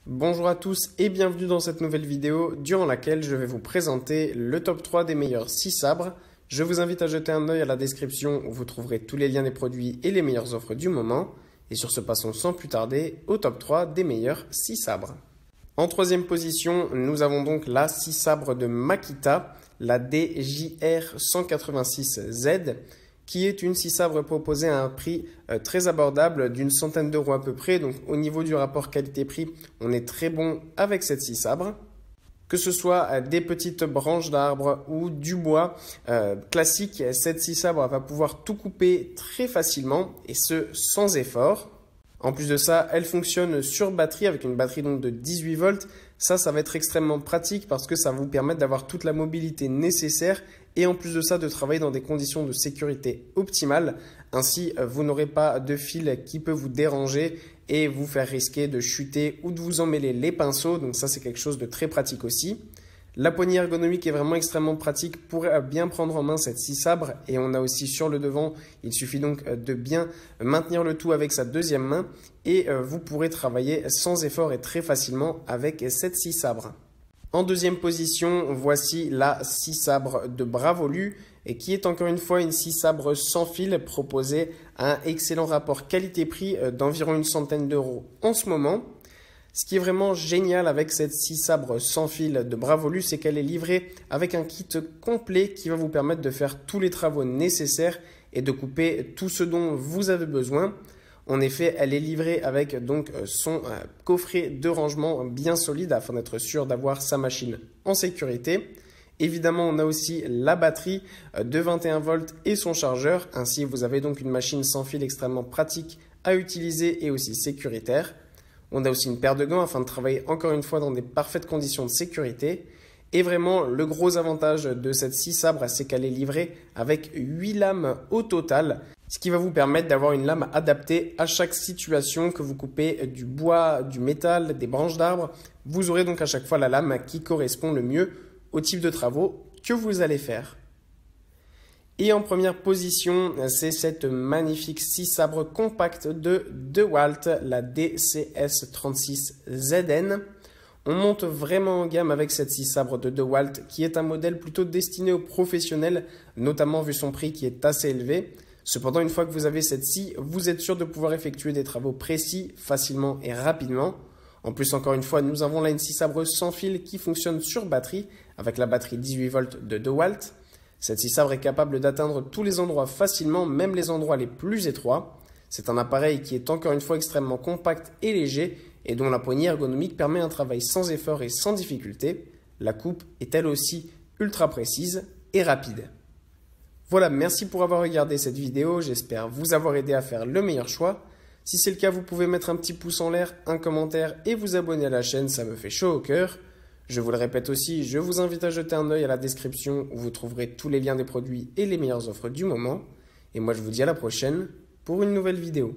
Bonjour à tous et bienvenue dans cette nouvelle vidéo durant laquelle je vais vous présenter le top 3 des meilleurs scie sabres. Je vous invite à jeter un œil à la description où vous trouverez tous les liens des produits et les meilleures offres du moment. Et sur ce, passons sans plus tarder au top 3 des meilleurs scie sabres. En troisième position, nous avons donc la scie sabre de Makita, la DJR 186Z, qui est une scie sabre proposée à un prix très abordable d'une centaine d'euros à peu près. Donc au niveau du rapport qualité-prix, on est très bon avec cette scie sabre. Que ce soit des petites branches d'arbres ou du bois classique, cette scie sabre va pouvoir tout couper très facilement et ce sans effort. En plus de ça, elle fonctionne sur batterie avec une batterie donc de 18 volts. Ça va être extrêmement pratique parce que ça va vous permettre d'avoir toute la mobilité nécessaire et en plus de ça de travailler dans des conditions de sécurité optimales. Ainsi, vous n'aurez pas de fil qui peut vous déranger et vous faire risquer de chuter ou de vous emmêler les pinceaux. Donc ça, c'est quelque chose de très pratique aussi. La poignée ergonomique est vraiment extrêmement pratique pour bien prendre en main cette scie sabre et on a aussi sur le devant, il suffit donc de bien maintenir le tout avec sa deuxième main et vous pourrez travailler sans effort et très facilement avec cette scie sabre. En deuxième position, voici la scie sabre de Bravolu et qui est encore une fois une scie sabre sans fil proposée à un excellent rapport qualité-prix d'environ une centaine d'euros en ce moment. Ce qui est vraiment génial avec cette scie sabre sans fil de Bravolu, c'est qu'elle est livrée avec un kit complet qui va vous permettre de faire tous les travaux nécessaires et de couper tout ce dont vous avez besoin. En effet, elle est livrée avec donc son coffret de rangement bien solide afin d'être sûr d'avoir sa machine en sécurité. Évidemment, on a aussi la batterie de 21 volts et son chargeur. Ainsi, vous avez donc une machine sans fil extrêmement pratique à utiliser et aussi sécuritaire. On a aussi une paire de gants afin de travailler encore une fois dans des parfaites conditions de sécurité. Et vraiment, le gros avantage de cette scie sabre, c'est qu'elle est livrée avec 8 lames au total, ce qui va vous permettre d'avoir une lame adaptée à chaque situation, que vous coupez du bois, du métal, des branches d'arbres. Vous aurez donc à chaque fois la lame qui correspond le mieux au type de travaux que vous allez faire. Et en première position, c'est cette magnifique scie sabre compacte de DeWalt, la DCS36ZN. On monte vraiment en gamme avec cette scie sabre de DeWalt, qui est un modèle plutôt destiné aux professionnels, notamment vu son prix qui est assez élevé. Cependant, une fois que vous avez cette scie, vous êtes sûr de pouvoir effectuer des travaux précis, facilement et rapidement. En plus, encore une fois, nous avons là une scie sabre sans fil qui fonctionne sur batterie, avec la batterie 18 volts de DeWalt. Cette scie sabre est capable d'atteindre tous les endroits facilement, même les endroits les plus étroits. C'est un appareil qui est encore une fois extrêmement compact et léger et dont la poignée ergonomique permet un travail sans effort et sans difficulté. La coupe est elle aussi ultra précise et rapide. Voilà, merci pour avoir regardé cette vidéo, j'espère vous avoir aidé à faire le meilleur choix. Si c'est le cas, vous pouvez mettre un petit pouce en l'air, un commentaire et vous abonner à la chaîne, ça me fait chaud au cœur. Je vous le répète aussi, je vous invite à jeter un œil à la description où vous trouverez tous les liens des produits et les meilleures offres du moment. Et moi je vous dis à la prochaine pour une nouvelle vidéo.